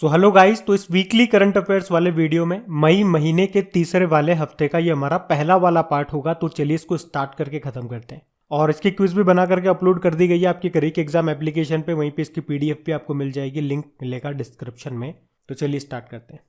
So hello guys, तो इस weekly current affairs वाले वीडियो में मई महीने के तीसरे वाले हफ्ते का ये हमारा पहला वाला पार्ट होगा। तो चलिए इसको स्टार्ट करके खत्म करते हैं। और इसकी क्विज भी बना करके अपलोड कर दी गई है आपकी करियर एग्जाम एप्लीकेशन पे, वहीं पे इसकी पीडीएफ भी आपको मिल जाएगी, लिंक मिलेगा डिस्क्रिप्शन में। तो चलिए स्टार्ट करते हैं।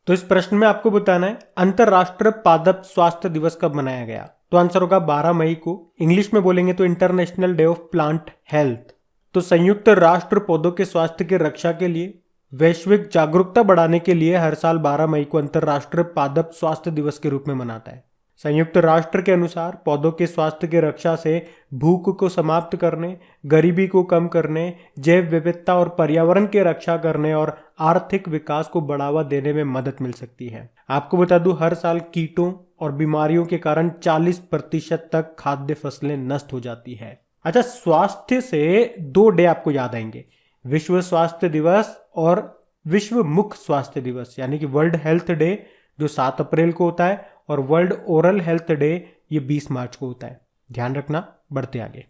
तो इस प्रश्न में आपको बताना है अंतरराष्ट्रीय पादप स्वास्थ्य दिवस कब मनाया गया। तो आंसर होगा 12 मई को। इंग्लिश में बोलेंगे तो international day of plant health. तो संयुक्त राष्ट्र पौधों के स्वास्थ्य की रक्षा के लिए वैश्विक जागरूकता बढ़ाने के लिए हर साल 12 मई को अंतरराष्ट्रीय पादप स्वास्थ्य दिवस के रूप में मनाता है। संयुक्त राष्ट्र के अनुसार पौधों के स्वास्थ्य की रक्षा से भूख को समाप्त करने, गरीबी को कम करने, जैव विविधता और पर्यावरण की रक्षा करने और आर्थिक विकास को बढ़ावा देने में मदद मिल सकती है। आपको बता दूं, हर साल कीटों और बीमारियों के कारण 40% तक खाद्य फसलें नष्ट हो जाती है। अच्छा, स्वास्थ्य से दो डे आपको याद आएंगे, विश्व स्वास्थ्य दिवस और विश्व मुख स्वास्थ्य दिवस, यानी कि वर्ल्ड हेल्थ डे जो 7 अप्रैल को होता है और वर्ल्ड ओरल हेल्थ डे ये 20 मार्च को होता है। ध्यान रखना। बढ़ते आगे।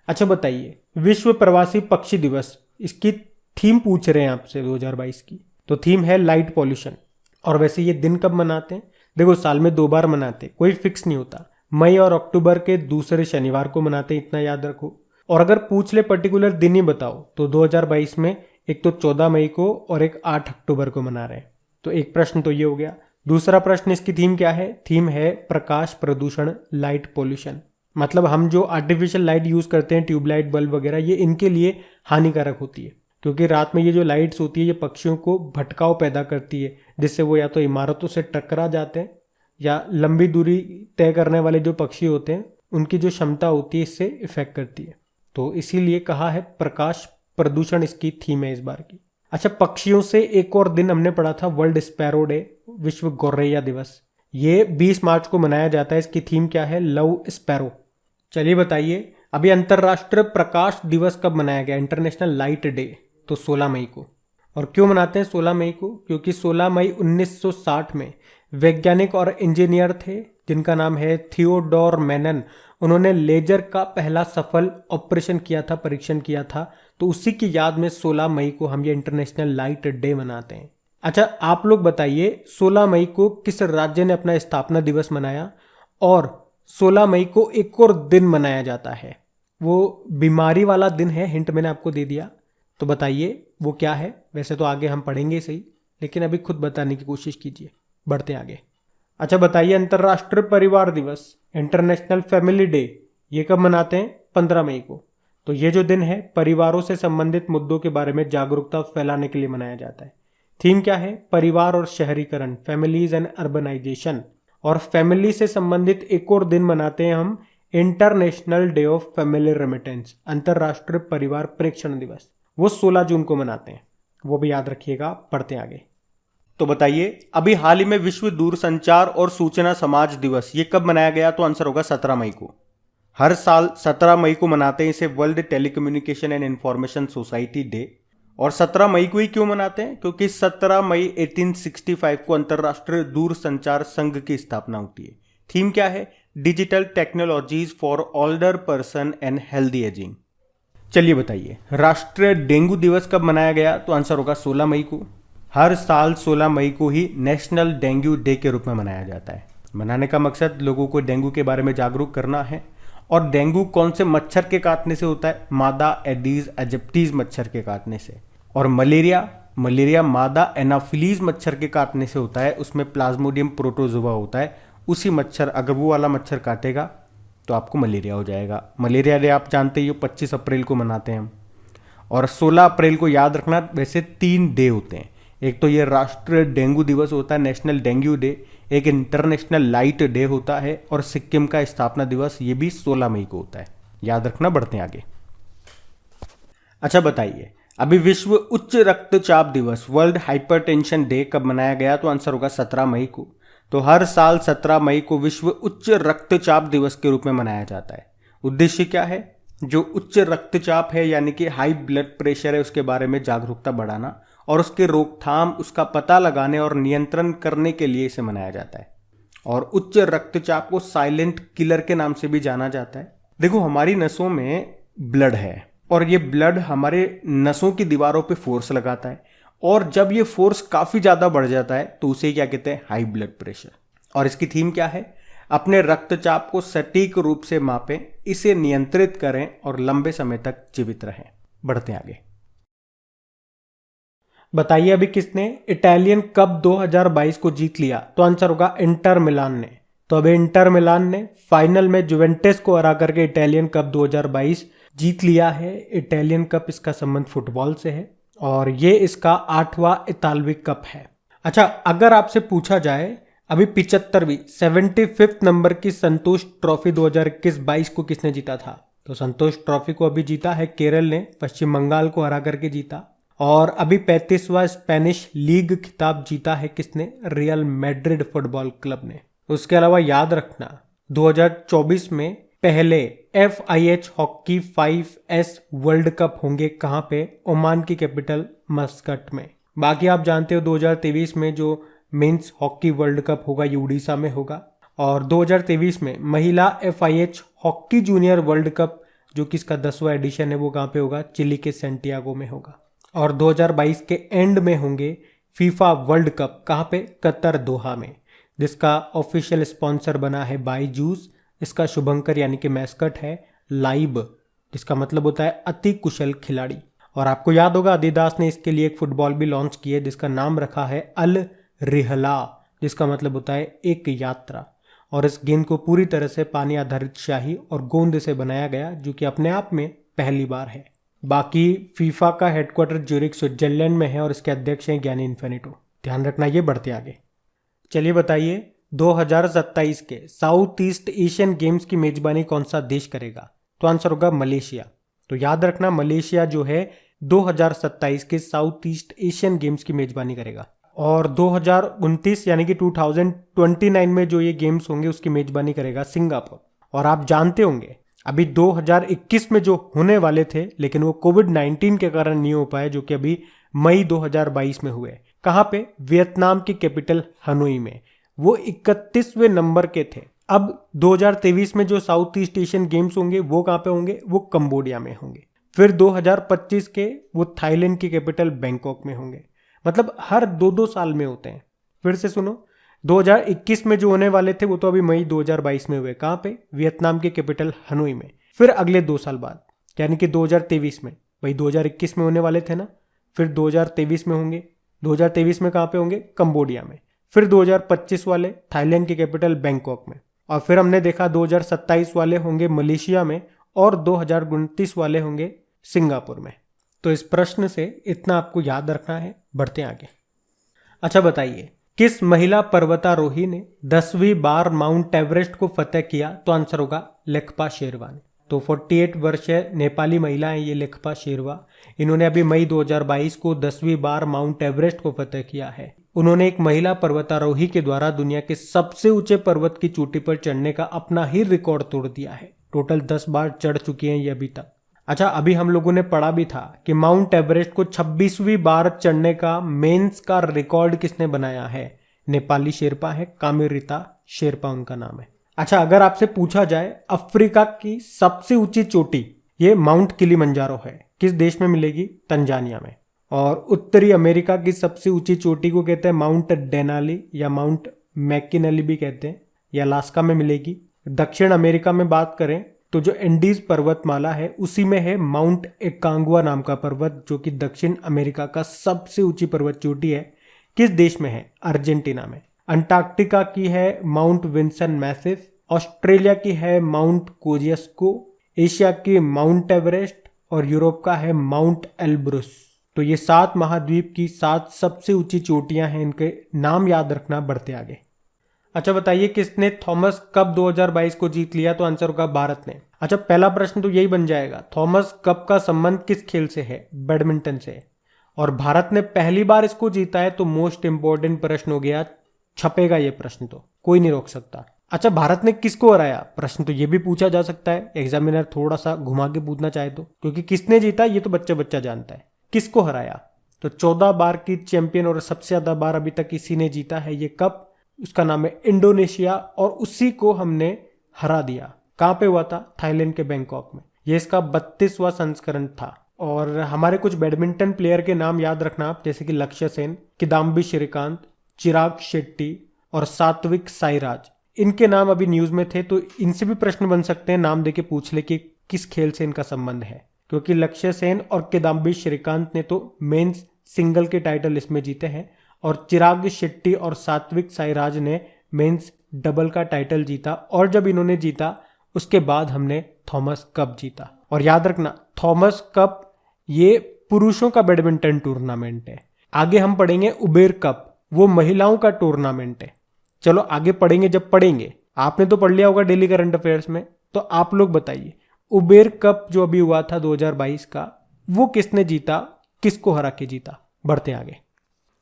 अच्छा बताइए, विश्व प्रवासी पक्षी दिवस, इसकी थीम पूछ रहे हैं आपसे 2022 की। तो थीम है लाइट पॉल्यूशन। और वैसे ये दिन कब मनाते हैं? देखो, साल में 2 बार मनाते, कोई फिक्स नहीं होता। मई और अक्टूबर के दूसरे शनिवार को मनाते, इतना याद रखो। और अगर पूछ ले पर्टिकुलर दिन ही बताओ तो 2022 में एक तो 14 मई को और एक 8 अक्टूबर को मना रहे हैं। तो एक प्रश्न तो ये हो गया। दूसरा प्रश्न, इसकी थीम क्या है? थीम है प्रकाश प्रदूषण, लाइट पॉल्यूशन। मतलब हम जो आर्टिफिशियल लाइट यूज करते हैं, ट्यूबलाइट, बल्ब वगैरह, ये इनके लिए हानिकारक होती है, क्योंकि रात में ये जो लाइट्स होती है ये पक्षियों को भटकाव पैदा करती है, जिससे वो या तो इमारतों से टकरा जाते हैं या लंबी दूरी तय करने वाले जो पक्षी होते हैं उनकी जो क्षमता होती है इससे इफेक्ट करती है। तो इसीलिए कहा है प्रकाश प्रदूषण इसकी थीम है इस बार की। अच्छा, पक्षियों से एक और दिन हमने पढ़ा था, वर्ल्ड स्पैरो डे, विश्व गौरैया दिवस। ये 20 मार्च को मनाया जाता है। इसकी थीम क्या है? Love sparrow. चलिए बताइए, अभी अंतरराष्ट्रीय प्रकाश दिवस कब मनाया गया? International light day. तो 16 मई को। और क्यों मनाते हैं 16 मई को? क्योंकि 16 मई 1960 में वैज्ञानिक और इंजीनियर थे जिनका नाम है थियोडोर मैनन। उन्होंने लेजर का पहला सफल ऑपरेशन किया था, परीक्षण किया था। तो उसी की याद में 16 मई को हम ये इंटरनेशनल लाइट डे मनाते हैं। अच्छा, आप लोग बताइए 16 मई को किस राज्य ने अपना स्थापना दिवस मनाया? और 16 मई को एक और दिन मनाया जाता है, वो बीमारी वाला दिन है, हिंट मैंने आपको दे दिया। तो बताइए वो क्या है? वैसे तो आगे हम पढ़ेंगे सही, लेकिन अभी खुद बताने की कोशिश कीजिए। बढ़ते आगे। अच्छा बताइए, अंतरराष्ट्रीय परिवार दिवस, इंटरनेशनल फैमिली डे, ये कब मनाते हैं? 15 मई को। तो ये जो दिन है परिवारों से संबंधित मुद्दों के बारे में जागरूकता फैलाने के लिए मनाया जाता है। थीम क्या है? परिवार और शहरीकरण, फैमिलीज एंड अर्बनाइजेशन। और फैमिली से संबंधित एक और दिन मनाते हैं हम, international day of family remittance, अंतरराष्ट्रीय परिवार प्रेषण दिवस। वो 16 जून को मनाते हैं, वो भी याद रखिएगा। पढ़ते आगे। तो बताइए, अभी हाल ही में विश्व दूरसंचार और सूचना समाज दिवस, ये कब मनाया गया? तो आंसर होगा 17 मई को। हर साल 17 मई को मनाते हैं इसे, world telecommunication and information society day. और 17 मई को ही क्यों मनाते हैं? क्योंकि 17 मई 1865 को अंतरराष्ट्रीय दूरसंचार संघ की स्थापना होती है। थीम क्या है? Digital technologies for older person and healthy ageing. चलिए बताइए, राष्ट्रीय डेंगू दिवस कब मनाया गया? तो आंसर होगा 16 मई को। हर साल 16 मई को ही नेशनल डेंगू डे के रूप में मनाया जाता है। मनाने का मकसद लोगों को डेंगू के बारे में जागरूक करना है। और डेंगू कौन से मच्छर के काटने से होता है? मादा एडीज एजिप्टीज मच्छर के काटने से। और मलेरिया मादा एनाफिलीज मच्छर के काटने से होता है, उसमें प्लाज्मोडियम प्रोटोजोआ होता है। उसी मच्छर, अगर वो वाला मच्छर काटेगा तो आपको मलेरिया हो जाएगा। मलेरिया डे आप जानते ही हो, 25 अप्रैल को मनाते हैं हम। और 16 अप्रैल को याद रखना, वैसे 3 डे होते हैं। एक तो ये राष्ट्रीय डेंगू दिवस होता है, नेशनल डेंगू डे, एक इंटरनेशनल लाइट डे होता है, और सिक्किम का स्थापना दिवस ये भी 16 मई को होता है, याद रखना। बढ़ते आगे। अच्छा बताइए, अभी विश्व उच्च रक्तचाप दिवस, वर्ल्ड हाइपरटेंशन डे, कब मनाया गया? तो आंसर होगा 17 मई को। तो हर साल 17 मई को विश्व उच्च रक्तचाप दिवस के रूप में मनाया जाता है। उद्देश्य क्या है? जो उच्च रक्तचाप है यानी कि हाई ब्लड प्रेशर है, उसके बारे में जागरूकता बढ़ाना और उसके रोकथाम, उसका पता लगाने और नियंत्रण करने के लिए इसे मनाया जाता है। और उच्च रक्तचाप को साइलेंट किलर के नाम से भी जाना जाता है। देखो, हमारी नसों में ब्लड है, और ये ब्लड हमारे नसों की दीवारों पे फोर्स लगाता है, और जब ये फोर्स काफ़ी ज़्यादा बढ़ जाता है तो उसे क्या कहते हैं, हाई ब्लड प्रेशर। और इसकी थीम क्या है, अपने रक्तचाप को सटीक रूप से मापें, इसे नियंत्रित करें और लंबे समय तक जीवित रहें। बढ़ते हैं आगे। बताइए अभी किसने इटालियन कप 2022 को जीत लिया? तो आंसर होगा इंटर मिलान ने। तो अभी इंटर मिलान ने फाइनल में जुवेंटस को हरा करके इटालियन कप 2022 जीत लिया है। इटालियन कप, इसका संबंध फुटबॉल से है और ये इसका 8वां इतालवी कप है। अच्छा, अगर आपसे पूछा जाए अभी 75वीं 75th नंबर की संतोष ट्रॉफी 2021-22 को किसने जीता था? तो संतोष ट्रॉफी को अभी जीता है केरल ने, पश्चिम बंगाल को हरा करके जीता। और अभी 35वां स्पेनिश लीग खिताब जीता है किसने? रियल मैड्रिड फुटबॉल क्लब ने। उसके अलावा याद रखना 2024 में पहले FIH hockey 5S world cup होंगे कहां पे? ओमान की कैपिटल मस्कट में। बाकी आप जानते हो 2023 में जो मेंस हॉकी वर्ल्ड कप होगा ये उड़ीसा में होगा, और 2023 में महिला FIH hockey junior world cup जो कि इसका 10वां एडिशन है वो कहाँ पे होगा? चिली के सेंटियागो में होगा। और 2022 के एंड में होंगे फीफा वर्ल्ड कप, कहाँ पे? कतर दोहा में, जिसका ऑफिशियल स्पॉन्सर बना है बाईजूस। इसका शुभंकर यानी कि मैस्कट है लाइब, जिसका मतलब होता है अति कुशल खिलाड़ी। और आपको याद होगा adidas ने इसके लिए एक फुटबॉल भी लॉन्च की है जिसका नाम रखा है अल रिहला, जिसका मतलब होता है एक यात्रा। और इस गेंद को पूरी तरह से पानी आधारित शाही और गोंद से बनाया गया, जो कि अपने आप में पहली बार है। बाकी फीफा का हेडक्वार्टर ज्यूरिख स्विट्जरलैंड में है और इसके अध्यक्ष हैं गियानी इन्फेनिटो। ध्यान रखना ये। बढ़ते आगे। चलिए बताइए 2027 के साउथ ईस्ट एशियन गेम्स की मेजबानी कौन सा देश करेगा? तो आंसर होगा मलेशिया। तो याद रखना मलेशिया जो है 2027 के साउथ ईस्ट एशियन गेम्स की मेजबानी करेगा। और 2029 यानी कि 2029 में जो ये गेम्स होंगे उसकी मेजबानी करेगा सिंगापुर। और आप जानते होंगे अभी 2021 में जो होने वाले थे लेकिन वो कोविड-19 के कारण नहीं हो पाए, जो कि अभी मई 2022 में हुए। कहाँ पे? वियतनाम की कैपिटल हनोई में। वो 31वें नंबर के थे। अब 2023 में जो साउथ ईस्ट एशियन गेम्स होंगे वो कहाँ पे होंगे? वो कंबोडिया में होंगे। फिर 2025 के वो थाईलैंड की कैपिटल बैंकॉक में होंगे। मतलब हर 2-2 साल में होते हैं। फिर से सुनो, 2021 में जो होने वाले थे वो तो अभी मई 2022 में हुए। कहाँ पे? वियतनाम की कैपिटल हनोई में। फिर अगले 2 साल बाद यानी कि 2023 में, भाई 2021 में होने वाले थे ना, फिर 2023 में होंगे। 2023 में कहाँ पे होंगे? कंबोडिया में। फिर 2025 वाले थाईलैंड की कैपिटल बैंकॉक में। और फिर हमने देखा 2027 वाले होंगे मलेशिया में और 2029 वाले होंगे सिंगापुर में। तो इस प्रश्न से इतना आपको याद रखना है। बढ़ते आगे। अच्छा बताइए किस महिला पर्वतारोही ने 10वीं बार माउंट एवरेस्ट को फतेह किया? तो आंसर होगा लेखपा शेरवा ने। तो 48 वर्षीय नेपाली महिला है ये लेखपा शेरवा। इन्होंने अभी मई 2022 को 10वीं बार माउंट एवरेस्ट को फतेह किया है। उन्होंने एक महिला पर्वतारोही के द्वारा दुनिया के सबसे ऊंचे पर्वत की चोटी पर चढ़ने का अपना ही रिकॉर्ड तोड़ दिया है। टोटल 10 बार चढ़ चुकी हैं ये अभी तक। अच्छा, अभी हम लोगों ने पढ़ा भी था कि माउंट एवरेस्ट को 26वीं बार चढ़ने का मेंस का रिकॉर्ड किसने बनाया है? नेपाली शेरपा है, कामिरिता शेरपा उनका नाम है। अच्छा, अगर आपसे पूछा जाए अफ्रीका की सबसे ऊंची चोटी ये माउंट किलिमंजारो है, किस देश में मिलेगी? तंजानिया में। और उत्तरी अमेरिका की सबसे ऊंची चोटी को कहते हैं माउंट डेनाली या माउंट मैकिनली भी कहते हैं, ये अलास्का में मिलेगी। दक्षिण अमेरिका में बात करें तो जो एंडीज पर्वतमाला है उसी में है माउंट एकांगुआ नाम का पर्वत, जो कि दक्षिण अमेरिका का सबसे ऊंची पर्वत चोटी है। किस देश में है? अर्जेंटीना में। अंटार्कटिका की है माउंट विंसन मैसिफ। ऑस्ट्रेलिया की है माउंट कोजियस्को। एशिया की माउंट एवरेस्ट और यूरोप का है माउंट एल्ब्रुस। तो ये 7 महाद्वीप की 7 सबसे ऊंची चोटियां हैं, इनके नाम याद रखना। बढ़ते आगे। अच्छा बताइए किसने थॉमस कप 2022 को जीत लिया? तो आंसर होगा भारत ने। अच्छा, पहला प्रश्न तो यही बन जाएगा, थॉमस कप का संबंध किस खेल से है? बैडमिंटन से। और भारत ने पहली बार इसको जीता है, तो मोस्ट इंपॉर्टेंट प्रश्न हो गया, छपेगा ये प्रश्न तो कोई नहीं रोक सकता। अच्छा, भारत ने किसको हराया? प्रश्न तो ये भी पूछा जा सकता है, एग्जामिनर थोड़ा सा घुमा के पूछना चाहे तो, क्योंकि किसने जीता ये तो बच्चा बच्चा जानता है। किसको हराया? तो 14 बार की चैंपियन और सबसे ज्यादा बार अभी तक इसी ने जीता है ये कप, उसका नाम है इंडोनेशिया। और उसी को हमने हरा दिया। कहां पे हुआ था? थाईलैंड के बैंकॉक में। ये इसका 32वां संस्करण था। और हमारे कुछ बैडमिंटन प्लेयर के नाम याद रखना आप, जैसे कि लक्ष्य सेन, किदाम्बी श्रीकांत, चिराग शेट्टी और सात्विक साईराज। इनके नाम अभी न्यूज में थे, तो इनसे भी प्रश्न बन सकते हैं, नाम देके पूछ ले कि किस खेल से इनका संबंध है, क्योंकि लक्ष्य सेन और किदाम्बी श्रीकांत ने तो मेंस सिंगल के टाइटल इसमें जीते हैं और चिराग शेट्टी और सात्विक साईराज ने मेंस डबल का टाइटल जीता। और जब इन्होंने जीता उसके बाद हमने थॉमस कप जीता। और याद रखना, थॉमस कप ये पुरुषों का बैडमिंटन टूर्नामेंट है। आगे हम पढ़ेंगे उबेर कप, वो महिलाओं का टूर्नामेंट है। चलो आगे पढ़ेंगे जब पढ़ेंगे। आपने तो पढ़ लिया होगा डेली करंट अफेयर्स में, तो आप लोग बताइए उबेर कप जो अभी हुआ था 2022 का, वो किसने जीता, किसको हरा के जीता। बढ़ते आगे।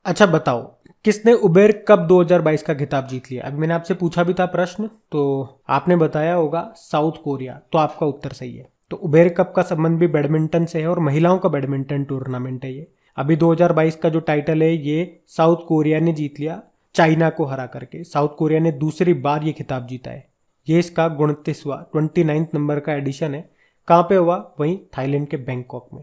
अच्छा बताओ, किसने उबेर कप 2022 का खिताब जीत लिया। अभी मैंने आपसे पूछा भी था प्रश्न, तो आपने बताया होगा साउथ कोरिया, तो आपका उत्तर सही है। तो उबेर कप का संबंध भी बैडमिंटन से है और महिलाओं का बैडमिंटन टूर्नामेंट है ये। अभी 2022 का जो टाइटल है ये साउथ कोरिया ने जीत लिया, चाइना को हरा करके। साउथ कोरिया ने दूसरी बार ये खिताब जीता है। ये इसका 29वां नंबर का एडिशन है। कहाँ पे हुआ, वहीं थाईलैंड के बैंकॉक में।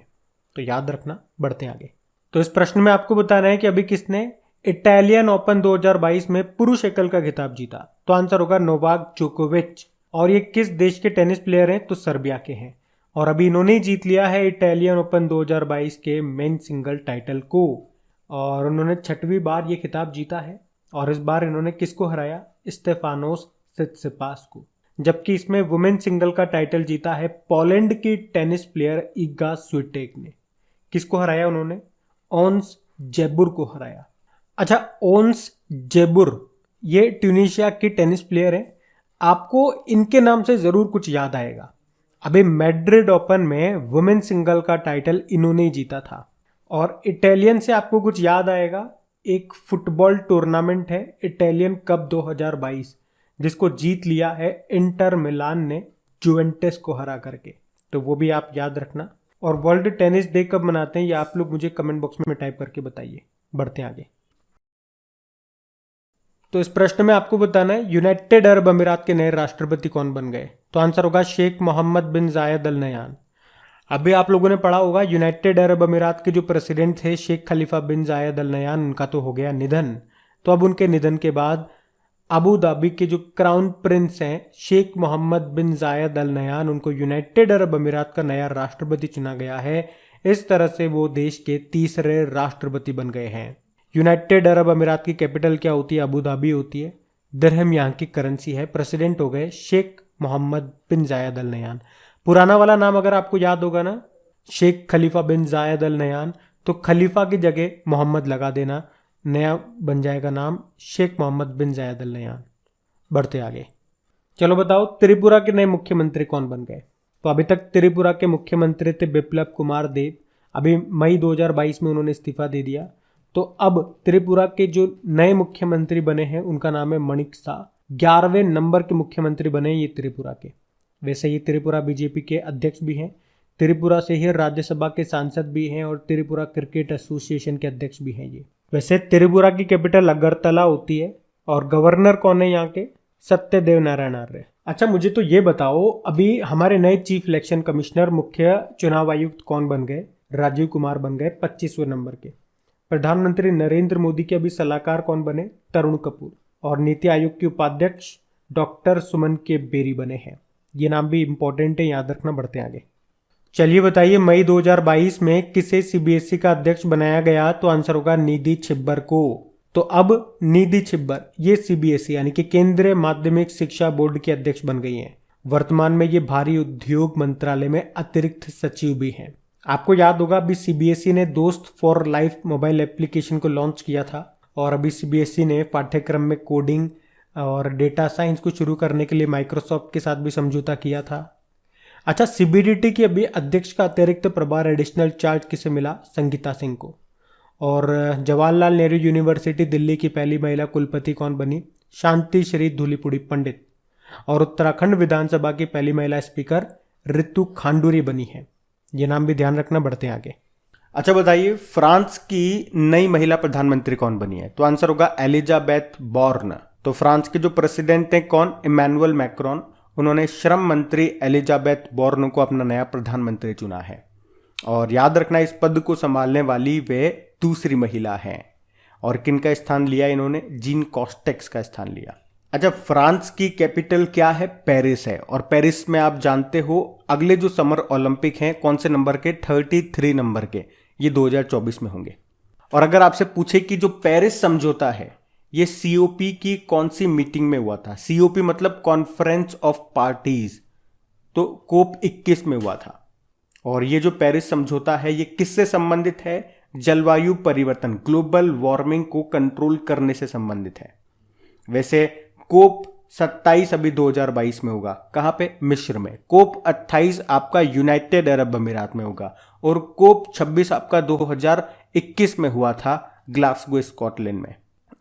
तो याद रखना। बढ़ते आगे। तो इस प्रश्न में आपको बताना है कि अभी किसने इटालियन ओपन 2022 में पुरुष एकल का खिताब जीता। तो आंसर होगा नोवाक जोकोविच। और ये किस देश के टेनिस प्लेयर हैं, तो सर्बिया के हैं। और अभी इन्होंने ही जीत लिया है इटालियन ओपन 2022 के मेन सिंगल टाइटल को। और उन्होंने 6वीं बार ये खिताब जीता है। और इस बार इन्होंने किसको हराया, स्टेफानोस सित्सिपास को। जबकि इसमें वुमेन सिंगल का टाइटल जीता है पोलैंड की टेनिस प्लेयर इगा स्विटेक ने। किसको हराया उन्होंने, ओन्स जेबुर को हराया। अच्छा, ओन्स जेबुर ये ट्यूनीशिया की टेनिस प्लेयर है। आपको इनके नाम से जरूर कुछ याद आएगा। अभी मैड्रिड ओपन में वुमेन सिंगल का टाइटल इन्होंने ही जीता था। और इटालियन से आपको कुछ याद आएगा, एक फुटबॉल टूर्नामेंट है इटालियन कप 2022, जिसको जीत लिया है इंटर मिलान ने जुवेंटस को हरा करके। तो वो भी आप याद रखना। और वर्ल्ड टेनिस डे कब मनाते हैं ये आप लोग मुझे कमेंट बॉक्स में टाइप करके बताइए। बढ़ते आगे। तो इस प्रश्न में आपको बताना है यूनाइटेड अरब अमीरात के नए राष्ट्रपति कौन बन गए। तो आंसर होगा शेख मोहम्मद बिन जायद अल नयान। अभी आप लोगों ने पढ़ा होगा यूनाइटेड अरब अमीरात के जो प्रेसिडेंट थे शेख खलीफा बिन जायद अल नयान, उनका तो हो गया निधन। तो अब उनके निधन के बाद अबू धाबी के जो क्राउन प्रिंस हैं शेख मोहम्मद बिन जायद अल नयान, उनको यूनाइटेड अरब अमीरात का नया राष्ट्रपति चुना गया है। इस तरह से वो देश के तीसरे राष्ट्रपति बन गए हैं। यूनाइटेड अरब अमीरात की कैपिटल क्या होती है, अबू धाबी होती है। दिरहम यहाँ की करेंसी है। प्रेसिडेंट हो गए शेख मोहम्मद बिन जायद अल नयान। पुराना वाला नाम अगर आपको याद होगा ना, शेख खलीफा बिन जायद अल नयान, तो खलीफा की जगह मोहम्मद लगा देना, नया बन जाएगा नाम शेख मोहम्मद बिन जायद अल नयान। बढ़ते आगे। चलो बताओ त्रिपुरा के नए मुख्यमंत्री कौन बन गए। तो अभी तक त्रिपुरा के मुख्यमंत्री थे बिप्लब कुमार देव। अभी मई 2022 में उन्होंने इस्तीफा दे दिया। तो अब त्रिपुरा के जो नए मुख्यमंत्री बने हैं उनका नाम है मणिक शाह। 11वें नंबर के मुख्यमंत्री बने ये त्रिपुरा के। वैसे ये त्रिपुरा बीजेपी के अध्यक्ष भी हैं, त्रिपुरा से ही राज्यसभा के सांसद भी हैं और त्रिपुरा क्रिकेट एसोसिएशन के अध्यक्ष भी हैं ये। वैसे त्रिपुरा की कैपिटल अगरतला होती है और गवर्नर कौन है यहाँ के, सत्यदेव नारायण आर्य। अच्छा मुझे तो ये बताओ, अभी हमारे नए चीफ इलेक्शन कमिश्नर मुख्य चुनाव आयुक्त कौन बन गए, राजीव कुमार बन गए 25वें नंबर के। प्रधानमंत्री नरेंद्र मोदी के अभी सलाहकार कौन बने, तरुण कपूर। और नीति आयोग के उपाध्यक्ष डॉक्टर सुमन के बेरी बने हैं। ये नाम भी इंपॉर्टेंट है, याद रखना। बढ़ते आगे। चलिए बताइए मई 2022 में किसे सीबीएसई का अध्यक्ष बनाया गया। तो आंसर होगा निधि छिब्बर को। तो अब निधि छिब्बर ये सीबीएसई यानी कि केंद्रीय माध्यमिक शिक्षा बोर्ड के अध्यक्ष बन गई हैं। वर्तमान में ये भारी उद्योग मंत्रालय में अतिरिक्त सचिव भी हैं। आपको याद होगा अभी सीबीएसई ने दोस्त फॉर लाइफ मोबाइल एप्लीकेशन को लॉन्च किया था और अभी सीबीएसई ने पाठ्यक्रम में कोडिंग और डेटा साइंस को शुरू करने के लिए माइक्रोसॉफ्ट के साथ भी समझौता किया था। अच्छा, सीबीडीटी की अभी अध्यक्ष का अतिरिक्त प्रभार एडिशनल चार्ज किसे मिला, संगीता सिंह को। और जवाहरलाल नेहरू यूनिवर्सिटी दिल्ली की पहली महिला कुलपति कौन बनी, शांति श्री धूलीपुड़ी पंडित। और उत्तराखंड विधानसभा की पहली महिला स्पीकर रितु खांडूरी बनी है। ये नाम भी ध्यान रखना। बढ़ते आगे। अच्छा बताइए फ्रांस की नई महिला प्रधानमंत्री कौन बनी है। तो आंसर होगा एलिजाबेथ बॉर्न। तो फ्रांस के जो प्रेसिडेंट हैं कौन, इमैनुअल मैक्रोन। उन्होंने श्रम मंत्री एलिजाबेथ बोर्न को अपना नया प्रधानमंत्री चुना है। और याद रखना, इस पद को संभालने वाली वे दूसरी महिला हैं। और किनका स्थान लिया इन्होंने? जीन कॉस्टेक्स का स्थान लिया। अच्छा, फ्रांस की कैपिटल क्या है? पेरिस है। और पेरिस में आप जानते हो अगले जो समर ओलंपिक हैं कौन से नंबर के? 33 नंबर के, ये 2024 में होंगे। और अगर आपसे पूछे कि जो पेरिस समझौता है ये सीओपी की कौन सी मीटिंग में हुआ था? सीओपी मतलब कॉन्फ्रेंस ऑफ पार्टीज, तो कोप 21 में हुआ था। और ये जो पेरिस समझौता है ये किससे संबंधित है? जलवायु परिवर्तन, ग्लोबल वार्मिंग को कंट्रोल करने से संबंधित है। वैसे कोप 27 अभी 2022 में होगा। कहां पे? मिस्र में। कोप 28 आपका यूनाइटेड अरब अमीरात में होगा। और कोप 26 आपका 2021 में हुआ था ग्लासगो, स्कॉटलैंड में।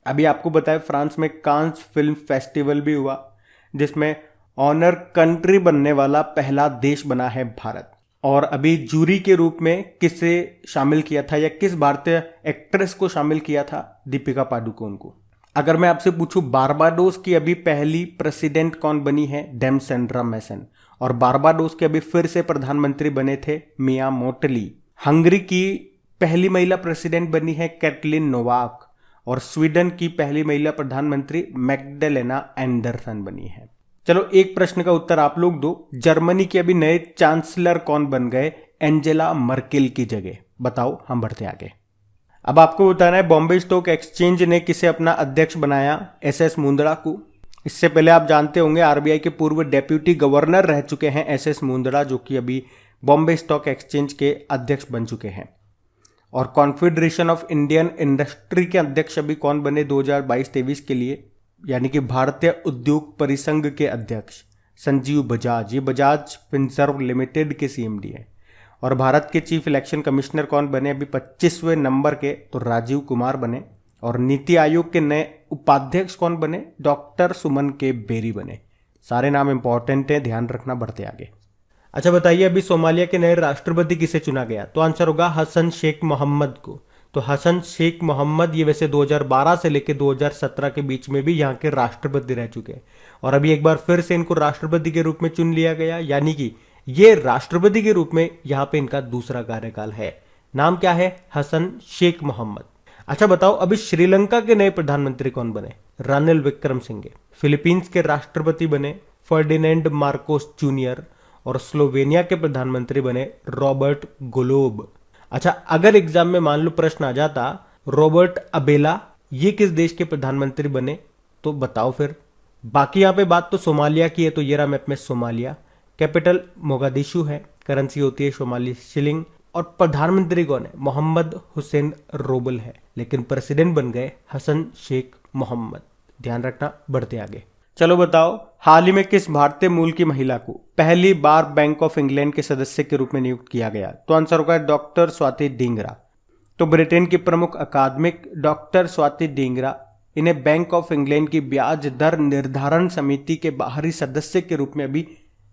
अभी आपको बताया फ्रांस में कांस फिल्म फेस्टिवल भी हुआ, जिसमें ऑनर कंट्री बनने वाला पहला देश बना है भारत। और अभी जूरी के रूप में किसे शामिल किया था, या किस भारतीय एक्ट्रेस को शामिल किया था? दीपिका पादुकोण को। अगर मैं आपसे पूछूं बारबाडोस की अभी पहली प्रेसिडेंट कौन बनी है? डेम सेंड्रा मैसन। और बारबाडोस के अभी फिर से प्रधानमंत्री बने थे मिया मोटली। हंगरी की पहली महिला प्रेसिडेंट बनी है कैटलिन नोवाक। और स्वीडन की पहली महिला प्रधानमंत्री मैग्डलेना एंडरसन बनी है। चलो एक प्रश्न का उत्तर आप लोग दो। जर्मनी के अभी नए चांसलर कौन बन गए एंजेला मर्केल की जगह? बताओ, हम बढ़ते आगे। अब आपको बताना है बॉम्बे स्टॉक एक्सचेंज ने किसे अपना अध्यक्ष बनाया? एसएस मुंदड़ा को। इससे पहले आप जानते होंगे आरबीआई के पूर्व डेप्यूटी गवर्नर रह चुके हैं एसएस मुंदड़ा, जो कि अभी बॉम्बे स्टॉक एक्सचेंज के अध्यक्ष बन चुके हैं। और कॉन्फेडरेशन ऑफ इंडियन इंडस्ट्री के अध्यक्ष अभी कौन बने 2022-23 के लिए? यानी कि भारतीय उद्योग परिसंघ के अध्यक्ष संजीव बजाज। ये बजाज फिनसर्व लिमिटेड के सीएमडी है। और भारत के चीफ इलेक्शन कमिश्नर कौन बने अभी 25वें नंबर के? तो राजीव कुमार बने। और नीति आयोग के नए उपाध्यक्ष कौन बने? डॉक्टर सुमन के बेरी बने। सारे नाम इंपॉर्टेंट हैं, ध्यान रखना। बढ़ते आगे। अच्छा बताइए, अभी सोमालिया के नए राष्ट्रपति किसे चुना गया? तो आंसर होगा हसन शेख मोहम्मद को। तो हसन शेख मोहम्मद ये वैसे 2012 से लेकर 2017 के बीच में भी यहाँ के राष्ट्रपति रह चुके हैं। और अभी एक बार फिर से इनको राष्ट्रपति के रूप में चुन लिया गया, यानी कि ये राष्ट्रपति के रूप में यहाँ पे इनका दूसरा कार्यकाल है। नाम क्या है? हसन शेख मोहम्मद। अच्छा बताओ, अभी श्रीलंका के नए प्रधानमंत्री कौन बने? रानिल विक्रमसिंघे। फिलीपींस के राष्ट्रपति बने फर्डिनेंड मार्कोस जूनियर। और स्लोवेनिया के प्रधानमंत्री बने रॉबर्ट गोलोब। अच्छा, अगर एग्जाम में मान लो प्रश्न आ जाता रॉबर्ट अबेला ये किस देश के प्रधानमंत्री बने, तो बताओ फिर। बाकी यहाँ पे बात तो सोमालिया की है, तो ये रहा मैप में सोमालिया। कैपिटल मोगादिशु है, करेंसी होती है सोमाली शिलिंग। और प्रधानमंत्री कौन है? मोहम्मद हुसैन रोबल है, लेकिन प्रेसिडेंट बन गए हसन शेख मोहम्मद। ध्यान रखना। बढ़ते आगे। चलो बताओ, हाल ही में किस भारतीय मूल की महिला को पहली बार बैंक ऑफ इंग्लैंड के सदस्य के रूप में नियुक्त किया गया? तो आंसर होगा डॉक्टर स्वाति डिंगरा। तो ब्रिटेन की प्रमुख अकादमिक डॉक्टर स्वाति डिंगरा, इन्हें बैंक ऑफ इंग्लैंड की ब्याज दर निर्धारण समिति के बाहरी सदस्य के रूप में अभी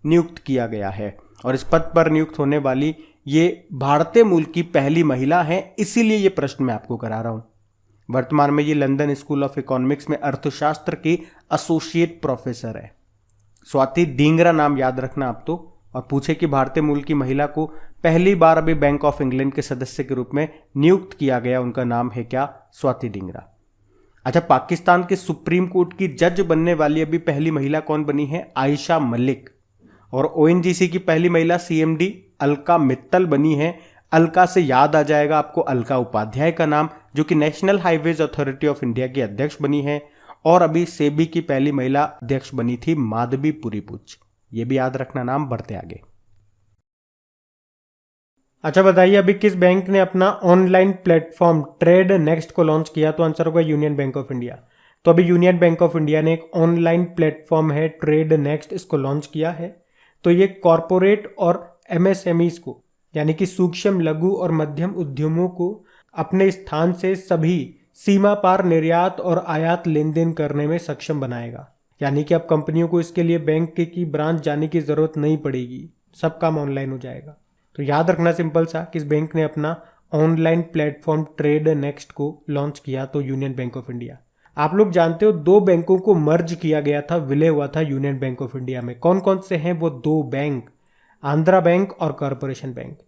नियुक्त किया गया है। और इस पद पर नियुक्त होने वाली ये भारतीय मूल की पहली महिला है, इसीलिए ये प्रश्न मैं आपको करा रहा हूं। वर्तमान में ये लंदन स्कूल ऑफ इकोनॉमिक्स में अर्थशास्त्र की एसोसिएट प्रोफेसर है। स्वाति डिंगरा नाम याद रखना आप तो। और पूछे कि भारतीय मूल की महिला को पहली बार अभी बैंक ऑफ इंग्लैंड के सदस्य के रूप में नियुक्त किया गया, उनका नाम है क्या? स्वाति डिंगरा। अच्छा, पाकिस्तान के सुप्रीम कोर्ट की जज बनने वाली अभी पहली महिला कौन बनी है? आयशा मलिक। और ओएनजीसी की पहली महिला सीएमडी अलका मित्तल बनी है। अलका से याद आ जाएगा आपको अलका उपाध्याय का नाम, जो कि national highways authority of India की अध्यक्ष बनी है। और अभी सेबी की पहली महिला अध्यक्ष बनी थी माधवी पुरीपुच। ये भी याद रखना नाम। बढ़ते आगे। अच्छा बताइए, अभी किस बैंक ने अपना ऑनलाइन प्लेटफॉर्म ट्रेड नेक्स्ट को लॉन्च किया? तो आंसर होगा यूनियन बैंक ऑफ इंडिया। तो अभी यूनियन बैंक ऑफ इंडिया ने एक ऑनलाइन प्लेटफॉर्म है ट्रेड नेक्स्ट, इसको लॉन्च किया है। तो ये कॉरपोरेट और एमएसएमईज को, यानी कि सूक्ष्म लघु और मध्यम उद्यमों को अपने स्थान से सभी सीमा पार निर्यात और आयात लेन देन करने में सक्षम बनाएगा। यानी कि अब कंपनियों को इसके लिए बैंक की ब्रांच जाने की जरूरत नहीं पड़ेगी, सब काम ऑनलाइन हो जाएगा। तो याद रखना सिंपल सा, किस बैंक ने अपना ऑनलाइन प्लेटफॉर्म ट्रेड नेक्स्ट को लॉन्च किया? तो यूनियन बैंक ऑफ इंडिया। आप लोग जानते हो 2 बैंकों को मर्ज किया गया था, विलय हुआ था यूनियन बैंक ऑफ इंडिया में। कौन कौन से हैं वो 2 बैंक? आंध्रा बैंक और कॉरपोरेशन बैंक।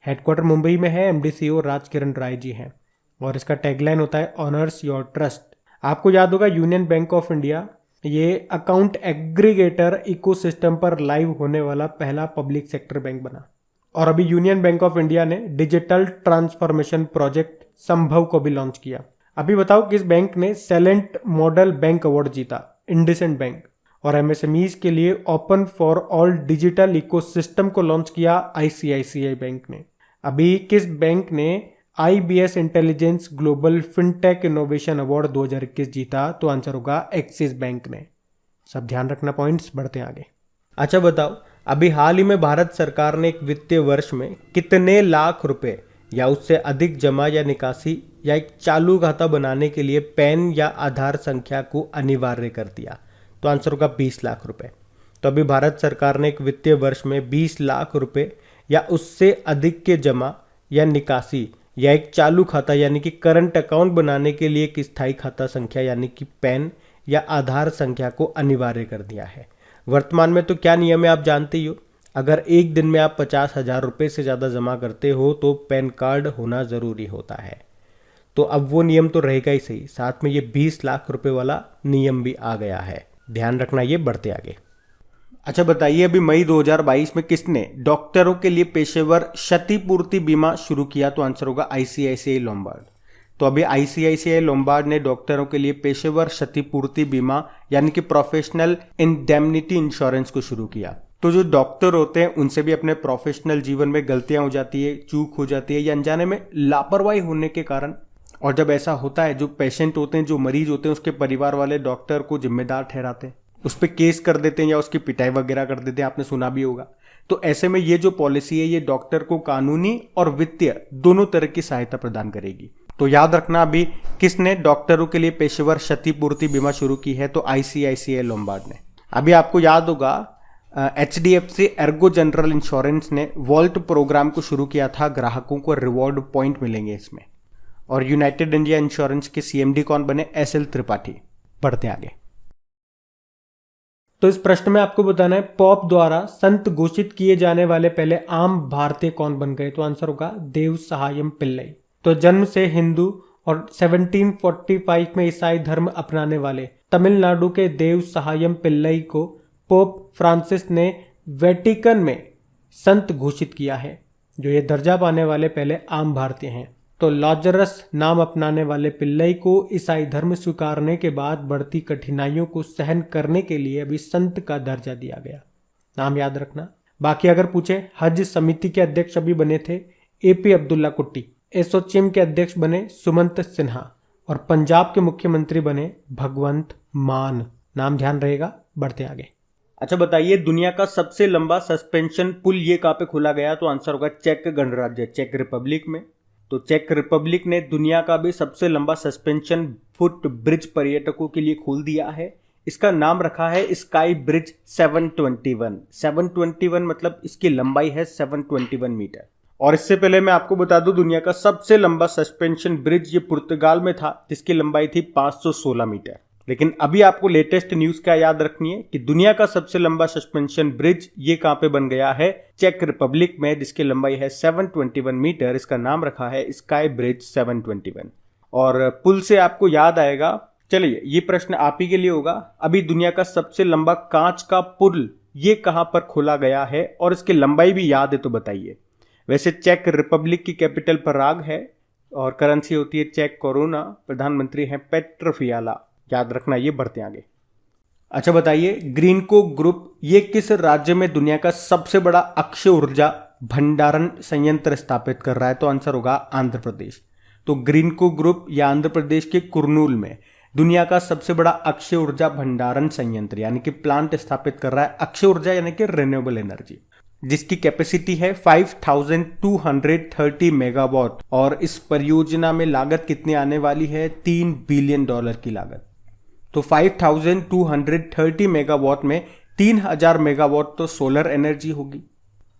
हेडक्वार्टर मुंबई में है, एमडी सीईओ राज किरण राय जी हैं और इसका टैगलाइन होता है ऑनर्स योर ट्रस्ट। आपको याद होगा यूनियन बैंक ऑफ इंडिया ये अकाउंट एग्रीगेटर इकोसिस्टम पर लाइव होने वाला पहला पब्लिक सेक्टर बैंक बना। और अभी यूनियन बैंक ऑफ इंडिया ने डिजिटल ट्रांसफॉर्मेशन प्रोजेक्ट संभव को भी लॉन्च किया। अभी बताओ किस बैंक ने सेलेंट मॉडल बैंक अवार्ड जीता? इंडसेंड बैंक। और एमएसएमईज के लिए open for all digital ecosystem को लॉन्च किया आईसीआईसीआई बैंक ने। अभी किस बैंक ने IBS intelligence global fintech innovation award 2021 जीता? तो आंसर होगा एक्सिस बैंक ने। सब ध्यान रखना पॉइंट्स, बढ़ते हैं आगे। अच्छा बताओ, अभी हाल ही में भारत सरकार ने एक वित्तीय वर्ष में कितने लाख रुपए या उससे अधिक जमा या निकासी या एक चालू खाता बनाने के लिए पैन या आधार संख्या को अनिवार्य कर दिया? तो आंसर होगा 20 लाख रुपए। तो अभी भारत सरकार ने एक वित्तीय वर्ष में 20 लाख रुपए या उससे अधिक के जमा या निकासी या एक चालू खाता यानी कि करंट अकाउंट बनाने के लिए एक स्थायी खाता संख्या यानी कि पैन या आधार संख्या को अनिवार्य कर दिया है। वर्तमान में तो क्या नियम है आप जानते ही हो, अगर एक दिन में आप 50,000 रुपये से ज़्यादा जमा करते हो तो पैन कार्ड होना ज़रूरी होता है। तो अब वो नियम तो रहेगा ही सही, साथ में ये 20 लाख रुपए वाला नियम भी आ गया है, ध्यान रखना ये। बढ़ते आगे। अच्छा बताइए, अभी मई 2022 में किसने डॉक्टरों के लिए पेशेवर क्षतिपूर्ति बीमा शुरू किया? तो आंसर होगा आईसीआईसीआई लोम्बार्ड। तो अभी आईसीआईसीआई लोम्बार्ड ने डॉक्टरों के लिए पेशेवर क्षतिपूर्ति बीमा यानी कि प्रोफेशनल इंडेमनिटी इंश्योरेंस को शुरू किया। तो जो डॉक्टर होते हैं उनसे भी अपने प्रोफेशनल जीवन में गलतियां हो जाती है, चूक हो जाती है या अनजाने में लापरवाही होने के कारण, और जब ऐसा होता है जो पेशेंट होते हैं, जो मरीज होते हैं, उसके परिवार वाले डॉक्टर को जिम्मेदार ठहराते हैं, उस पर केस कर देते हैं या उसकी पिटाई वगैरह कर देते हैं, आपने सुना भी होगा। तो ऐसे में ये जो पॉलिसी है ये डॉक्टर को कानूनी और वित्तीय दोनों तरह की सहायता प्रदान करेगी। तो याद रखना, अभी किसने डॉक्टरों के लिए पेशेवर क्षतिपूर्ति बीमा शुरू की है? तो आईसीआईसीआई लोम्बार्ड ने। अभी आपको याद होगा एचडीएफसी एर्गो जनरल इंश्योरेंस ने वॉल्ट प्रोग्राम को शुरू किया था, ग्राहकों को रिवॉर्ड पॉइंट मिलेंगे इसमें। और यूनाइटेड इंडिया इंश्योरेंस के सीएमडी कौन बने? एसएल त्रिपाठी। बढ़ते आगे। तो इस प्रश्न में आपको बताना है पॉप द्वारा संत घोषित किए जाने वाले पहले आम भारतीय कौन बन गए? तो आंसर होगा देव सहायम पिल्लई। तो जन्म से हिंदू और 1745 में ईसाई धर्म अपनाने वाले तमिलनाडु के देव सहायम पिल्लई को पोप फ्रांसिस ने वेटिकन में संत घोषित किया है, जो ये दर्जा पाने वाले पहले आम भारतीय हैं। तो लाजरस नाम अपनाने वाले पिल्लई को ईसाई धर्म स्वीकारने के बाद बढ़ती कठिनाइयों को सहन करने के लिए अभी संत का दर्जा दिया गया। नाम याद रखना। बाकी अगर पूछे, हज समिति के अध्यक्ष अभी बने थे एपी अब्दुल्ला कुट्टी, एसोचैम के अध्यक्ष बने सुमंत सिन्हा और पंजाब के मुख्यमंत्री बने भगवंत मान। नाम ध्यान रहेगा। बढ़ते आगे। अच्छा बताइए, दुनिया का सबसे लंबा सस्पेंशन पुल ये कहाँ पे खोला गया? तो आंसर होगा चेक गणराज्य, चेक रिपब्लिक में। तो चेक रिपब्लिक ने दुनिया का भी सबसे लंबा सस्पेंशन फुट ब्रिज पर्यटकों के लिए खोल दिया है। इसका नाम रखा है स्काई ब्रिज 721। 721 मतलब इसकी लंबाई है 721 मीटर। और इससे पहले मैं आपको बता दूं, दुनिया का सबसे लंबा सस्पेंशन ब्रिज ये पुर्तगाल में था, जिसकी लंबाई थी 516 मीटर। लेकिन अभी आपको लेटेस्ट न्यूज क्या याद रखनी है कि दुनिया का सबसे लंबा सस्पेंशन ब्रिज ये कहां पे बन गया है? चेक रिपब्लिक में, जिसकी लंबाई है 721 मीटर। इसका नाम रखा है स्काई ब्रिज 721। और पुल से आपको याद आएगा, चलिए ये प्रश्न आप ही के लिए होगा, अभी दुनिया का सबसे लंबा कांच का पुल ये कहां पर खोला गया है और इसकी लंबाई भी याद है तो बताइए। वैसे चेक रिपब्लिक की कैपिटल पराग है और करेंसी होती है चेक कोरोना, प्रधानमंत्री हैं पेट्र फियाला। याद रखना ये। बढ़ते आगे। अच्छा बताइए, ग्रीनको ग्रुप ये किस राज्य में दुनिया का सबसे बड़ा अक्षय ऊर्जा भंडारण संयंत्र स्थापित कर रहा है? तो आंसर होगा आंध्र प्रदेश। तो ग्रीनको ग्रुप या आंध्र प्रदेश के कुर्नूल में दुनिया का सबसे बड़ा अक्षय ऊर्जा भंडारण संयंत्र यानी कि प्लांट स्थापित कर रहा है। अक्षय ऊर्जा यानी कि रिन्यूएबल एनर्जी, जिसकी कैपेसिटी है 5230 मेगावाट। और इस परियोजना में लागत कितनी आने वाली है? $3 बिलियन की लागत। तो 5230 मेगावाट में 3000 मेगावाट तो सोलर एनर्जी होगी,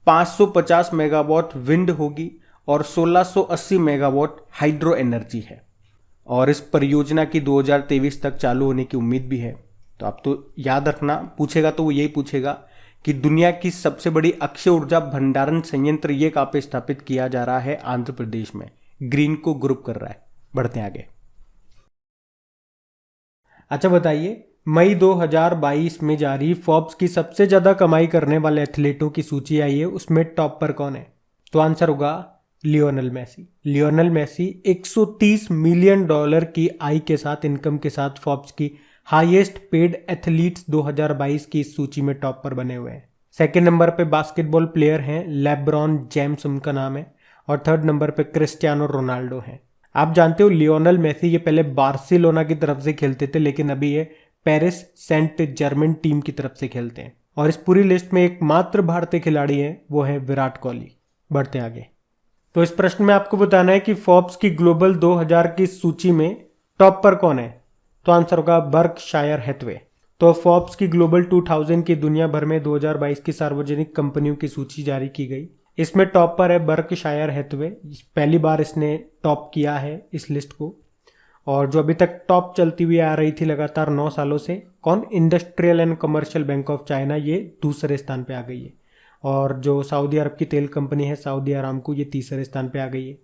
550 मेगावाट विंड होगी और 1680 मेगावाट हाइड्रो एनर्जी है। और इस परियोजना की 2023 तक चालू होने की उम्मीद भी है। तो आप तो याद रखना, पूछेगा तो वो यही पूछेगा कि दुनिया की सबसे बड़ी अक्षय ऊर्जा भंडारण संयंत्र ये कहाँ पे स्थापित किया जा रहा है? आंध्र प्रदेश में। ग्रीन को ग्रुप कर रहा है। बढ़ते हैं आगे। अच्छा बताइए, मई 2022 में जारी फोर्ब्स की सबसे ज्यादा कमाई करने वाले एथलीटों की सूची आई है, उसमें टॉप पर कौन है? तो आंसर होगा Lionel Messi. Lionel Messi 130 million dollar की आय के साथ, इनकम के साथ फोर्ब्स की हाईएस्ट पेड एथलीट्स 2022 की इस सूची में टॉप पर बने हुए हैं। सेकेंड नंबर पे बास्केटबॉल प्लेयर हैं लेब्रॉन जेम्स, उनका नाम है। और थर्ड नंबर पे क्रिस्टियानो रोनाल्डो हैं। आप जानते हो लियोनेल मेसी ये पहले बार्सिलोना की तरफ से खेलते थे, लेकिन अभी ये पेरिस सेंट जर्मन टीम की तरफ से खेलते हैं। और इस पूरी लिस्ट में एकमात्र भारतीय खिलाड़ी है, वो है विराट कोहली। बढ़ते आगे। तो इस प्रश्न में आपको बताना है कि फोर्ब्स की ग्लोबल 2000 की सूची में टॉप पर कौन है? तो आंसर होगा बर्कशायर हैथवे। तो फोर्ब्स की ग्लोबल 2000 की दुनिया भर में 2022 की सार्वजनिक कंपनियों की सूची जारी की गई। इसमें टॉप पर है बर्कशायर हैथवे। पहली बार इसने टॉप किया है इस लिस्ट को। और जो अभी तक टॉप चलती हुई आ रही थी लगातार 9 सालों से, कौन? Industrial and commercial bank of China, ये दूसरे स्थान पे आ गई है। और जो सऊदी अरब की तेल कंपनी है सऊदी अरामको, ये तीसरे स्थान पे आ गई है।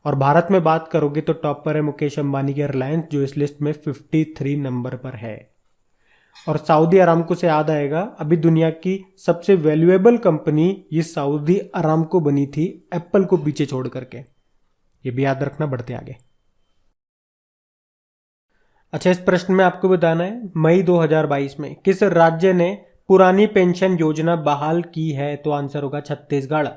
और भारत में बात करोगे तो टॉप पर है मुकेश अंबानी की रिलायंस, जो इस लिस्ट में 53 नंबर पर है। और सऊदी अरामको से याद आएगा, अभी दुनिया की सबसे वैल्यूएबल कंपनी ये सऊदी अरामको बनी थी, एप्पल को पीछे छोड़ करके। ये भी याद रखना। बढ़ते आगे। अच्छा, इस प्रश्न में आपको बताना है मई 2022 में किस राज्य ने पुरानी पेंशन योजना बहाल की है? तो आंसर होगा छत्तीसगढ़।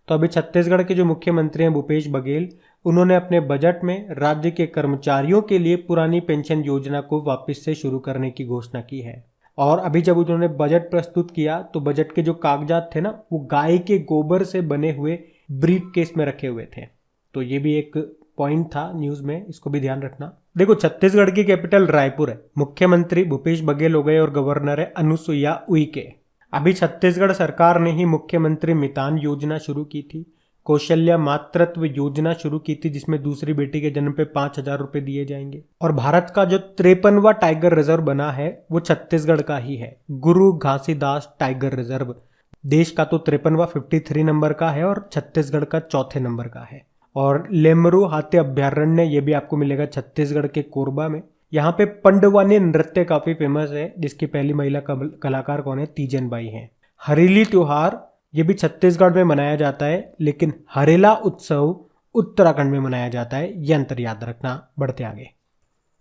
तो अभी छत्तीसगढ़ के जो मुख्यमंत्री हैं भूपेश बघेल, उन्होंने अपने बजट में राज्य के कर्मचारियों के लिए पुरानी पेंशन योजना को वापस से शुरू करने की घोषणा की है। और अभी जब उन्होंने बजट प्रस्तुत किया तो बजट के जो कागजात थे ना, वो गाय के गोबर से बने हुए ब्रीफ केस में रखे हुए थे। तो ये भी एक पॉइंट था न्यूज में, इसको भी ध्यान रखना। देखो, छत्तीसगढ़ की कैपिटल रायपुर है। मुख्यमंत्री भूपेश बघेल हो गए और गवर्नर है अनुसुईया उइके। अभी छत्तीसगढ़ सरकार ने ही मुख्यमंत्री मितान योजना शुरू की थी, कौशल्या मातृत्व योजना शुरू की थी, जिसमें दूसरी बेटी के जन्म पे 5,000 रुपए दिए जाएंगे। और भारत का जो 53वां टाइगर रिजर्व बना है वो छत्तीसगढ़ का ही है, गुरु घासीदास टाइगर रिजर्व। देश का तो 53वां 53 नंबर का है और छत्तीसगढ़ का चौथे नंबर का है। और लेमरू हाथी अभ्यारण्य, ये भी आपको मिलेगा छत्तीसगढ़ के कोरबा में। यहाँ पे पंडवानी नृत्य काफी फेमस है, जिसकी पहली महिला कलाकार कौन है? तीजन बाई है। हरेली त्योहार ये भी छत्तीसगढ़ में मनाया जाता है, लेकिन हरेला उत्सव उत्तराखंड में मनाया जाता है। ये अंतर याद रखना। बढ़ते आगे।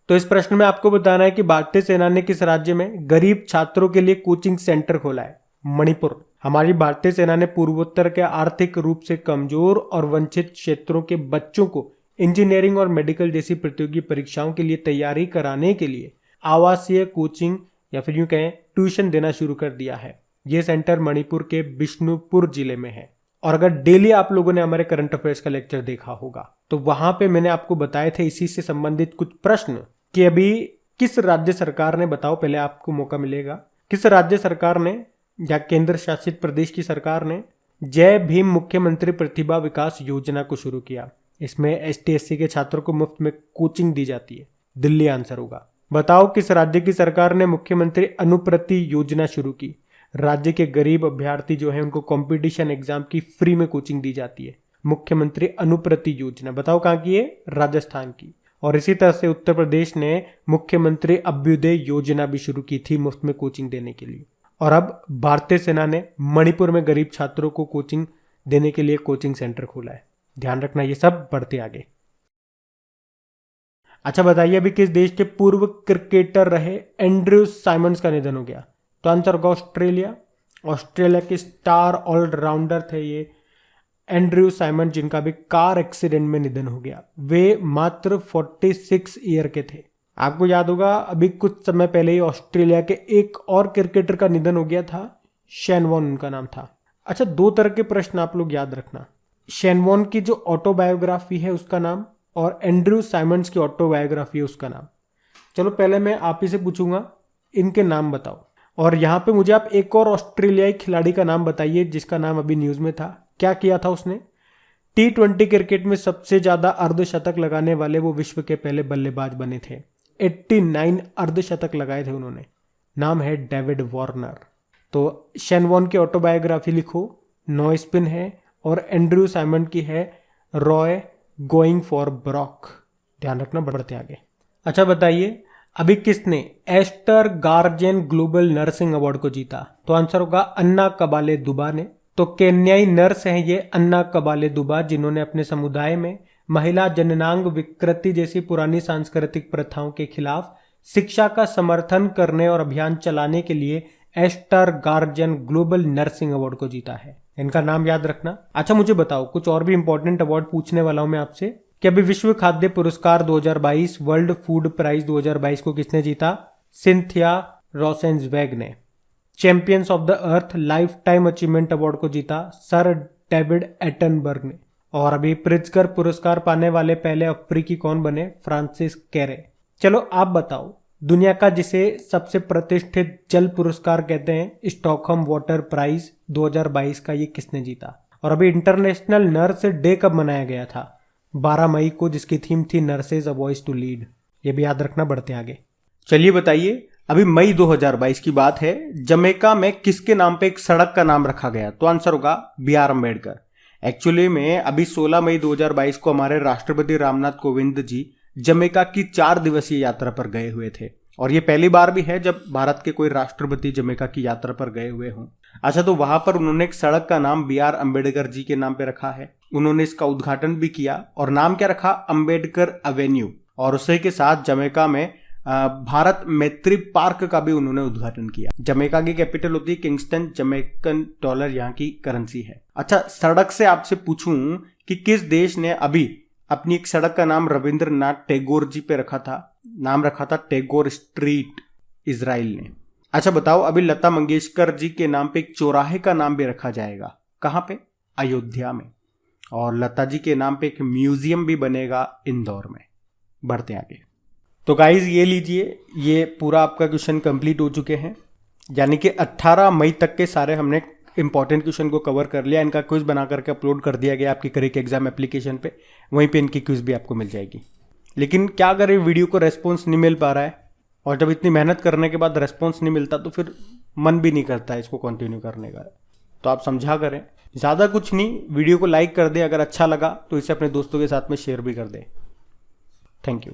तो इस प्रश्न में आपको बताना है कि भारतीय सेना ने किस राज्य में गरीब छात्रों के लिए कोचिंग सेंटर खोला है? मणिपुर। हमारी भारतीय सेना ने पूर्वोत्तर के आर्थिक रूप से कमजोर और वंचित क्षेत्रों के बच्चों को इंजीनियरिंग और मेडिकल जैसी प्रतियोगी परीक्षाओं के लिए तैयारी कराने के लिए आवासीय कोचिंग या फिर यूं कहें ट्यूशन देना शुरू कर दिया है। ये सेंटर मणिपुर के बिष्णुपुर जिले में है। और अगर डेली आप लोगों ने हमारे करंट अफेयर्स का लेक्चर देखा होगा तो वहां पे मैंने आपको बताए थे इसी से संबंधित कुछ प्रश्न कि अभी किस राज्य सरकार ने, बताओ, पहले आपको मौका मिलेगा, किस राज्य सरकार ने या केंद्र शासित प्रदेश की सरकार ने जय भीम मुख्यमंत्री प्रतिभा विकास योजना को शुरू किया? इसमें एसटी एससी के छात्रों को मुफ्त में कोचिंग दी जाती है। दिल्ली आंसर होगा। बताओ किस राज्य की सरकार ने मुख्यमंत्री अनुप्रति योजना शुरू की? राज्य के गरीब अभ्यर्थी जो है उनको कंपटीशन एग्जाम की फ्री में कोचिंग दी जाती है। मुख्यमंत्री अनुप्रति योजना, बताओ कहाँ की है? राजस्थान की। और इसी तरह से उत्तर प्रदेश ने मुख्यमंत्री अभ्युदय योजना भी शुरू की थी मुफ्त में कोचिंग देने के लिए। और अब भारतीय सेना ने मणिपुर में गरीब छात्रों को कोचिंग देने के लिए कोचिंग सेंटर खोला है। ध्यान रखना ये सब। बढ़ते आगे। अच्छा बताइए, अभी किस देश के पूर्व क्रिकेटर रहे एंड्रयू साइमंड्स का निधन हो गया? तो आंसर होगा ऑस्ट्रेलिया। ऑस्ट्रेलिया के स्टार ऑलराउंडर थे ये एंड्रयू साइमंड, जिनका भी कार एक्सीडेंट में निधन हो गया। वे मात्र 46 ईयर के थे। आपको याद होगा अभी कुछ समय पहले ही ऑस्ट्रेलिया के एक और क्रिकेटर का निधन हो गया था, शेन वॉन उनका नाम था। अच्छा, 2 तरह के प्रश्न आप लोग याद रखना, शेन वॉन की जो ऑटोबायोग्राफी है उसका नाम और एंड्रयू साइमंड्स की ऑटोबायोग्राफी है उसका नाम। चलो पहले मैं आप ही से पूछूंगा, इनके नाम बताओ। और यहाँ पे मुझे आप एक और ऑस्ट्रेलियाई खिलाड़ी का नाम बताइए जिसका नाम अभी न्यूज में था। क्या किया था उसने? T20 क्रिकेट में सबसे ज्यादा अर्धशतक लगाने वाले वो विश्व के पहले बल्लेबाज बने थे। 89 अर्धशतक लगाए थे उन्होंने। नाम है डेविड वार्नर। तो शेन वॉर्न की ऑटोबायोग्राफी लिखो, नो स्पिन है, और एंड्रयू साइमंड की है रॉय गोइंग फॉर ब्रॉक। ध्यान रखना, बढ़ते आगे। अच्छा बताइए, अभी किसने Aster Guardian Global Nursing Award को जीता? तो आंसर होगा अन्ना कबाले दुबा ने। तो केन्याई नर्स हैं ये अन्ना कबाले दुबा, जिन्होंने अपने समुदाय में महिला जननांग विकृति जैसी पुरानी सांस्कृतिक प्रथाओं के खिलाफ शिक्षा का समर्थन करने और अभियान चलाने के लिए Aster Guardian Global Nursing Award को जीता है। इनका नाम याद रखना। अच्छा मुझे बताओ, कुछ और भी इंपॉर्टेंट अवार्ड पूछने वाला हूं मैं आपसे कि अभी विश्व खाद्य पुरस्कार 2022, वर्ल्ड फूड प्राइज 2022 को किसने जीता? सिंथिया रोसेंजवेग ने। Champions of the earth life time achievement award को जीता सर डेविड एटनबर्ग ने। और अभी प्रिट्जकर पुरस्कार पाने वाले पहले अफ्रीकी कौन बने? फ्रांसिस कैरे। चलो आप बताओ, दुनिया का जिसे सबसे प्रतिष्ठित जल पुरस्कार कहते हैं स्टॉकहोम वाटर प्राइज 2022 का, ये किसने जीता? और अभी इंटरनेशनल नर्स डे कब मनाया गया था? 12 मई को, जिसकी थीम थी nurses a voice to lead. ये भी याद रखना, बढ़ते आगे। चलिए बताइए, अभी मई 2022 की बात है, जमैका में किसके नाम पे एक सड़क का नाम रखा गया? तो आंसर होगा B.R. अम्बेडकर। एक्चुअली में अभी 16 मई 2022 को हमारे राष्ट्रपति रामनाथ कोविंद जी जमैका की 4 दिवसीय यात्रा पर गए हुए थे, और ये पहली बार भी है जब भारत के कोई राष्ट्रपति जमैका की यात्रा पर गए हुए हों। अच्छा, तो वहां पर उन्होंने एक सड़क का नाम B.R. अम्बेडकर जी के नाम पे रखा है। उन्होंने इसका उद्घाटन भी किया, और नाम क्या रखा? अम्बेडकर एवेन्यू। और उसी के साथ जमैका में भारत मैत्री पार्क का भी उन्होंने उद्घाटन किया। जमैका की कैपिटल होती है किंगस्टन, जमैकन डॉलर यहाँ की करेंसी है। अच्छा, सड़क से आपसे पूछूं कि किस देश ने अभी अपनी एक सड़क का नाम रविंद्रनाथ टैगोर जी पे रखा था? नाम रखा था टैगोर स्ट्रीट, इजराइल ने। अच्छा बताओ, अभी लता मंगेशकर जी के नाम पे एक चौराहे का नाम भी रखा जाएगा। कहाँ पे? अयोध्या में। और लता जी के नाम पे एक म्यूजियम भी बनेगा इंदौर में। बढ़ते आगे। तो गाइज ये लीजिए, ये पूरा आपका क्वेश्चन कंप्लीट हो चुके हैं, यानी कि 18 मई तक के सारे हमने इंपॉर्टेंट क्वेश्चन को कवर कर लिया। इनका क्विज बना करके अपलोड कर दिया गया आपकी करियर एग्जाम एप्लीकेशन पे, वहीं पे इनकी क्विज भी आपको मिल जाएगी। लेकिन क्या करें, वीडियो को रेस्पॉन्स नहीं मिल पा रहा है, और जब इतनी मेहनत करने के बाद रेस्पॉन्स नहीं मिलता तो फिर मन भी नहीं करता है इसको कंटिन्यू करने का। तो आप समझा करें, ज़्यादा कुछ नहीं, वीडियो को लाइक कर दें, अगर अच्छा लगा तो इसे अपने दोस्तों के साथ में शेयर भी कर दें। Thank you.